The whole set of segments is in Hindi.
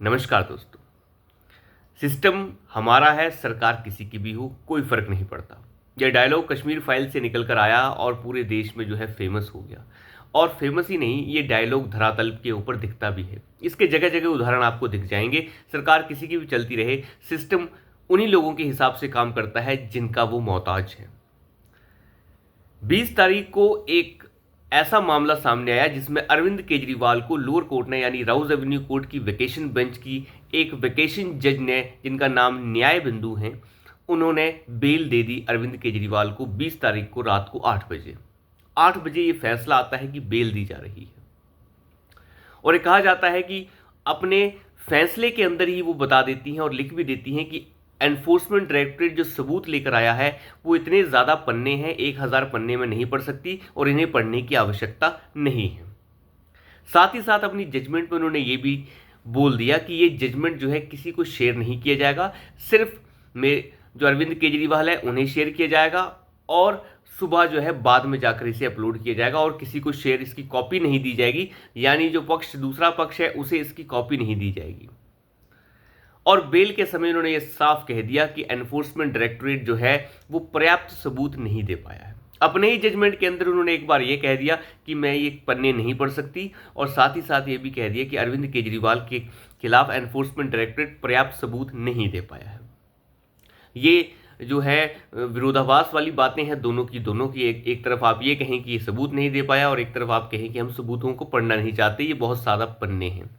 नमस्कार दोस्तों। सिस्टम हमारा है, सरकार किसी की भी हो, कोई फर्क नहीं पड़ता। यह डायलॉग कश्मीर फाइल से निकल कर आया और पूरे देश में जो है फेमस हो गया। और फेमस ही नहीं, ये डायलॉग धरातल के ऊपर दिखता भी है। इसके जगह जगह उदाहरण आपको दिख जाएंगे। सरकार किसी की भी चलती रहे, सिस्टम उन्हीं लोगों के हिसाब से काम करता है जिनका वो मोहताज है। 20 तारीख को एक ऐसा मामला सामने आया जिसमें अरविंद केजरीवाल को लोअर कोर्ट ने, यानी राउज एवेन्यू कोर्ट की वेकेशन बेंच की एक वेकेशन जज ने, जिनका नाम न्याय बिंदु है, उन्होंने बेल दे दी अरविंद केजरीवाल को 20 तारीख को रात को 8 बजे ये फैसला आता है कि बेल दी जा रही है। और ये कहा जाता है कि अपने फैसले के अंदर ही वो बता देती हैं और लिख भी देती हैं कि एनफोर्समेंट डायरेक्टरेट जो सबूत लेकर आया है वो इतने ज़्यादा पन्ने हैं, 1000 पन्ने में नहीं पढ़ सकती और इन्हें पढ़ने की आवश्यकता नहीं है। साथ ही साथ अपनी जजमेंट में उन्होंने ये भी बोल दिया कि ये जजमेंट जो है किसी को शेयर नहीं किया जाएगा, सिर्फ में जो अरविंद केजरीवाल है उन्हें शेयर किया जाएगा और सुबह जो है बाद में जाकर इसे अपलोड किया जाएगा और किसी को शेयर, इसकी कॉपी नहीं दी जाएगी। यानी जो दूसरा पक्ष है उसे इसकी कॉपी नहीं दी जाएगी। और बेल के समय उन्होंने ये साफ कह दिया कि एनफोर्समेंट डायरेक्टरेट जो है वो पर्याप्त सबूत नहीं दे पाया है। अपने ही जजमेंट के अंदर उन्होंने एक बार ये कह दिया कि मैं ये पन्ने नहीं पढ़ सकती, और साथ ही साथ ये भी कह दिया कि अरविंद केजरीवाल के खिलाफ एनफोर्समेंट डायरेक्टरेट पर्याप्त सबूत नहीं दे पाया है। ये जो है विरोधाभास वाली बातें हैं दोनों की। एक तरफ आप ये कहें कि ये सबूत नहीं दे पाया और एक तरफ आप कहें कि हम सबूतों को पढ़ना नहीं चाहते, ये बहुत सादा पन्ने हैं।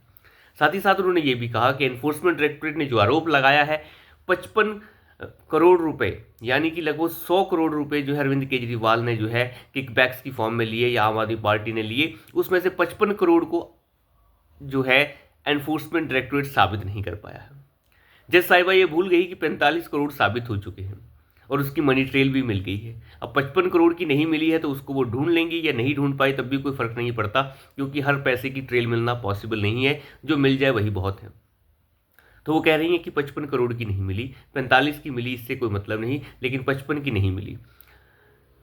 साथ ही साथ उन्होंने ये भी कहा कि एनफोर्समेंट डायरेक्टरेट ने जो आरोप लगाया है 55 करोड़ रुपए, यानी कि लगभग 100 करोड़ रुपए जो है अरविंद केजरीवाल ने जो है किकबैक्स की फॉर्म में लिए या आम आदमी पार्टी ने लिए, उसमें से 55 करोड़ को जो है एनफोर्समेंट डायरेक्टरेट साबित नहीं कर पाया है। जज साहिबा ये भूल गई कि 45 करोड़ साबित हो चुके हैं और उसकी मनी ट्रेल भी मिल गई है। अब 55 करोड़ की नहीं मिली है तो उसको वो ढूंढ लेंगी, या नहीं ढूंढ पाई तब भी कोई फर्क नहीं पड़ता, क्योंकि हर पैसे की ट्रेल मिलना पॉसिबल नहीं है, जो मिल जाए वही बहुत है। तो वो कह रही है कि 55 करोड़ की नहीं मिली, 45 की मिली, इससे कोई मतलब नहीं, लेकिन 55 की नहीं मिली।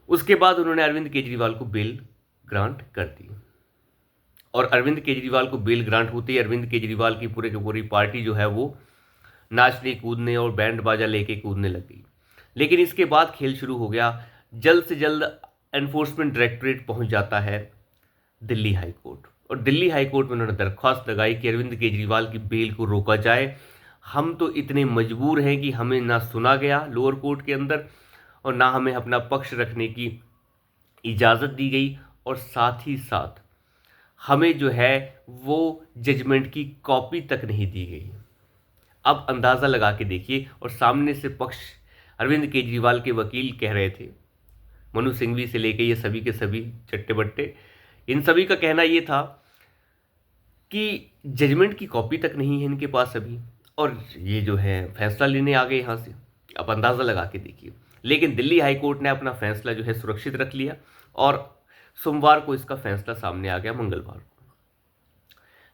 उसके बाद उन्होंने अरविंद केजरीवाल को बेल ग्रांट कर दी और अरविंद केजरीवाल को बेल ग्रांट होते ही अरविंद केजरीवाल की पूरे की पूरी पार्टी जो है वो नाचने कूदने और बैंड बाजा लेके कूदने लग गई। लेकिन इसके बाद खेल शुरू हो गया। जल्द से जल्द एनफोर्समेंट डायरेक्टरेट पहुंच जाता है दिल्ली हाई कोर्ट, और दिल्ली हाई कोर्ट में उन्होंने दरख्वास्त लगाई कि अरविंद केजरीवाल की बेल को रोका जाए। हम तो इतने मजबूर हैं कि हमें ना सुना गया लोअर कोर्ट के अंदर और ना हमें अपना पक्ष रखने की इजाज़त दी गई, और साथ ही साथ हमें जो है वो जजमेंट की कॉपी तक नहीं दी गई। अब अंदाज़ा लगा के देखिए, और सामने से पक्ष अरविंद केजरीवाल के वकील कह रहे थे, मनु सिंघवी से लेके ये सभी के सभी चट्टे बट्टे, इन सभी का कहना ये था कि जजमेंट की कॉपी तक नहीं है इनके पास अभी, और ये जो है फैसला लेने आ गए यहाँ से। अब अंदाज़ा लगा के देखिए। लेकिन दिल्ली हाई कोर्ट ने अपना फैसला जो है सुरक्षित रख लिया और सोमवार को इसका फैसला सामने आ गया, मंगलवार को।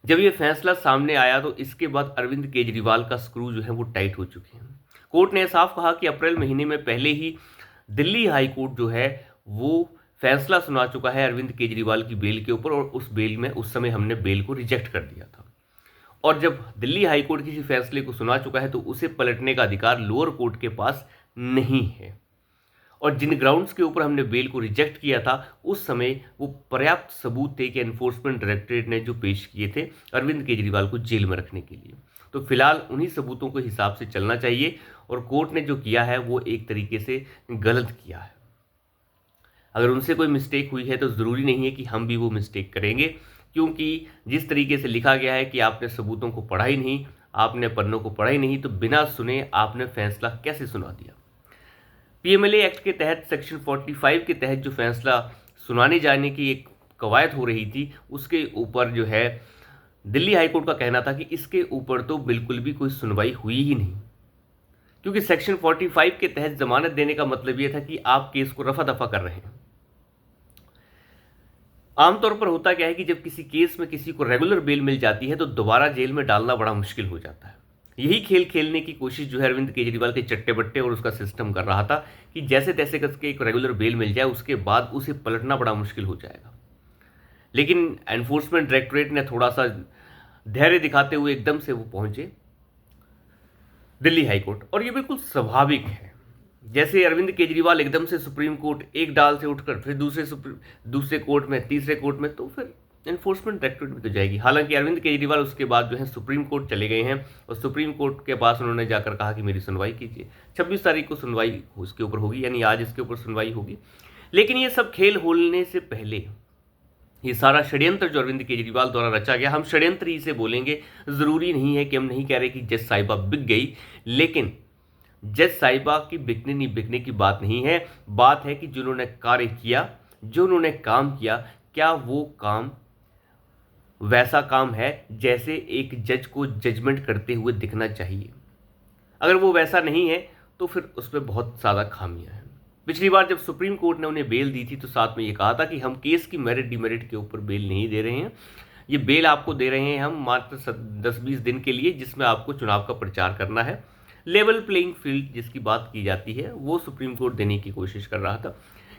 जब ये फैसला सामने आया तो इसके बाद अरविंद केजरीवाल का स्क्रू जो है वो टाइट हो चुके हैं। कोर्ट ने साफ कहा कि अप्रैल महीने में पहले ही दिल्ली हाई कोर्ट जो है वो फैसला सुना चुका है अरविंद केजरीवाल की बेल के ऊपर, और उस बेल में उस समय हमने बेल को रिजेक्ट कर दिया था। और जब दिल्ली हाई कोर्ट किसी फैसले को सुना चुका है तो उसे पलटने का अधिकार लोअर कोर्ट के पास नहीं है। और जिन ग्राउंड्स के ऊपर हमने बेल को रिजेक्ट किया था उस समय वो पर्याप्त सबूत थे कि एनफोर्समेंट डायरेक्टरेट ने जो पेश किए थे अरविंद केजरीवाल को जेल में रखने के लिए। तो फिलहाल उन्हीं सबूतों के हिसाब से चलना चाहिए, और कोर्ट ने जो किया है वो एक तरीके से गलत किया है। अगर उनसे कोई मिस्टेक हुई है तो ज़रूरी नहीं है कि हम भी वो मिस्टेक करेंगे, क्योंकि जिस तरीके से लिखा गया है कि आपने सबूतों को पढ़ा ही नहीं, आपने पन्नों को पढ़ा ही नहीं, तो बिना सुने आपने फैसला कैसे सुना दिया। पीएमएलए एक्ट के तहत सेक्शन 45 के तहत जो फैसला सुनाने जाने की एक कवायद हो रही थी, उसके ऊपर जो है दिल्ली हाईकोर्ट का कहना था कि इसके ऊपर तो बिल्कुल भी कोई सुनवाई हुई ही नहीं, क्योंकि सेक्शन 45 के तहत जमानत देने का मतलब यह था कि आप केस को रफा दफा कर रहे हैं। आमतौर पर होता क्या है कि जब किसी केस में किसी को रेगुलर बेल मिल जाती है तो दोबारा जेल में डालना बड़ा मुश्किल हो जाता है। यही खेल खेलने की कोशिश जो है अरविंद केजरीवाल के चट्टे बट्टे और उसका सिस्टम कर रहा था कि जैसे तैसे करके एक रेगुलर बेल मिल जाए, उसके बाद उसे पलटना बड़ा मुश्किल हो जाएगा। लेकिन एनफोर्समेंट डायरेक्टरेट ने थोड़ा सा धैर्य दिखाते हुए एकदम से वो पहुंचे दिल्ली हाई कोर्ट। और ये बिल्कुल स्वाभाविक है। जैसे अरविंद केजरीवाल एकदम से सुप्रीम कोर्ट एक डाल से उठकर फिर दूसरे कोर्ट में, तीसरे कोर्ट में, तो फिर एनफोर्समेंट डायरेक्टरेट में तो जाएगी। हालांकि अरविंद केजरीवाल उसके बाद जो है सुप्रीम कोर्ट चले गए हैं और सुप्रीम कोर्ट के पास उन्होंने जाकर कहा कि मेरी सुनवाई कीजिए। 26 तारीख को सुनवाई उसके ऊपर होगी, यानी आज इसके ऊपर सुनवाई होगी। लेकिन ये सब खेल होने से पहले ये सारा षड्यंत्र जो अरविंद केजरीवाल द्वारा रचा गया, हम षड्यंत्र ही इसे बोलेंगे। ज़रूरी नहीं है कि हम नहीं कह रहे कि जज साहिबा बिक गई, लेकिन जज साहिबा की बिकने नहीं बिकने की बात नहीं है। बात है कि जिन्होंने कार्य किया, जो उन्होंने काम किया, क्या वो काम वैसा काम है जैसे एक जज को जजमेंट करते हुए दिखना चाहिए। अगर वो वैसा नहीं है तो फिर उसमें बहुत ज़्यादा खामियां हैं। पिछली बार जब सुप्रीम कोर्ट ने उन्हें बेल दी थी तो साथ में ये कहा था कि हम केस की मेरिट डिमेरिट के ऊपर बेल नहीं दे रहे हैं, ये बेल आपको दे रहे हैं हम मात्र 10-20 दिन के लिए, जिसमें आपको चुनाव का प्रचार करना है। लेवल प्लेइंग फील्ड जिसकी बात की जाती है वो सुप्रीम कोर्ट देने की कोशिश कर रहा था।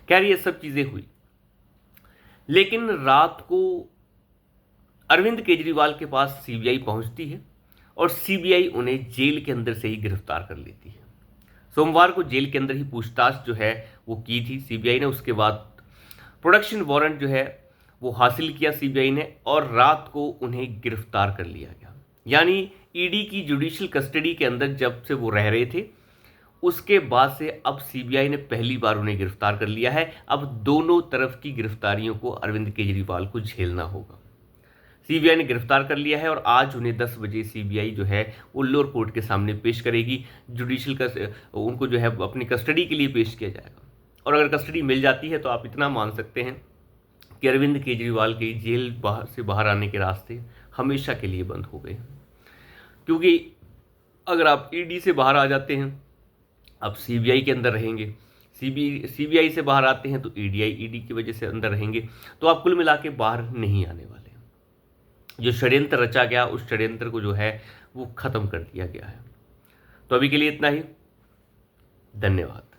खैर ये सब चीज़ें हुई, लेकिन रात को अरविंद केजरीवाल के पास सीबीआई पहुंचती है और सीबीआई उन्हें जेल के अंदर से ही गिरफ्तार कर लेती है। सोमवार को जेल के अंदर ही पूछताछ जो है वो की थी सीबीआई ने। उसके बाद प्रोडक्शन वारंट जो है वो हासिल किया सीबीआई ने और रात को उन्हें गिरफ्तार कर लिया गया। यानी ईडी की जुडिशियल कस्टडी के अंदर जब से वो रह रहे थे, उसके बाद से अब सीबीआई ने पहली बार उन्हें गिरफ्तार कर लिया है। अब दोनों तरफ की गिरफ्तारियों को अरविंद केजरीवाल को झेलना होगा। सीबीआई ने गिरफ्तार कर लिया है और आज उन्हें 10 बजे सीबीआई जो है वो लोअर कोर्ट के सामने पेश करेगी। जुडिशियल उनको जो है अपनी कस्टडी के लिए पेश किया जाएगा। और अगर कस्टडी मिल जाती है तो आप इतना मान सकते हैं कि अरविंद केजरीवाल के जेल से बाहर आने के रास्ते हमेशा के लिए बंद हो गए। क्योंकि अगर आप ईडी से बाहर आ जाते हैं, आप सीबीआई के अंदर रहेंगे, सीबीआई से बाहर आते हैं तो ईडी की वजह से अंदर रहेंगे, तो आप कुल मिला के बाहर नहीं आने वाले। जो षड्यंत्र रचा गया उस षड्यंत्र को जो है वो खत्म कर दिया गया है। तो अभी के लिए इतना ही। धन्यवाद।